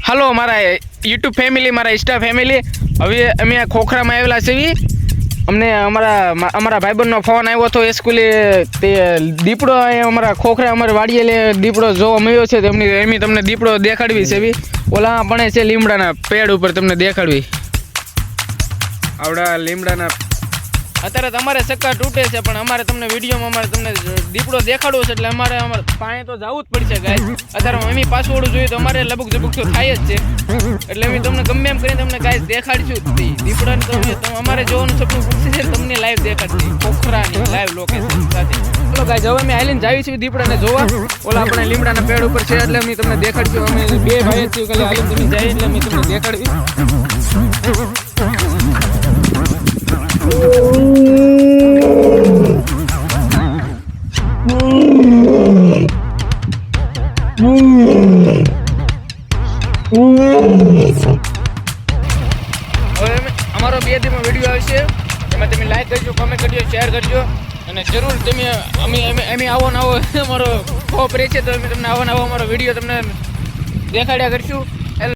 હાલો મારા YouTube family, મારા Insta family, હવે અમે ખોખરામાં આવેલા છીએ. અમને અમારા ભાઈબંધનો ફોન આવ્યો હતો સ્કૂલે, તે દીપડો અમારા ખોખરા અમારે વાડીએ દીપડો જોવા મળ્યો છે. એમની તમને દીપડો દેખાડવી છે. એવી ઓલા પણ છે લીમડાના પેડ ઉપર તમને દેખાડવી. આવડા લીમડાના અત્યારે તમારે ચક્કા તૂટે છે, પણ અમારે તમને વિડીયોમાં અમારે તમને દીપડો દેખાડવો છે, એટલે અમારે પાણી તો જવું જ પડશે ગાઈસ. અત્યારે અમે પાછું જોઈએ તો અમારે લબુક ઝબુક તો થાય જ છે, એટલે અમે તમને ગમે એમ કરીને તમને ગાઈસ દેખાડીશું. દીપડાને તમે અમારે જોવાનું સપનું પૂછશે છે, તમને લાઈવ દેખાડશે ખોખરાની લાઈવ લોકેશન સાથે. ચલો ગાઈસ, હવે અમે આવીને જાવી છીએ દીપડાને જોવા. ઓલા આપણે લીમડાના પેડ ઉપર છે, એટલે અમે તમને દેખાડશું. અમે બે ભાઈ છીએ, ખાલી આવીને તમે જાય એટલે અમે તમને દેખાડવી. અમારો 2 દિવસનો વિડીયો આવશે, એમાં તમે લાઈક કરજો, કોમેન્ટ કરજો, શેર કરજો, અને જરૂર તમે અમે આવો અમારો ખોપ રહે છે, તો અમે તમને આવો અમારો વિડીયો તમને દેખાડ્યા કરશું.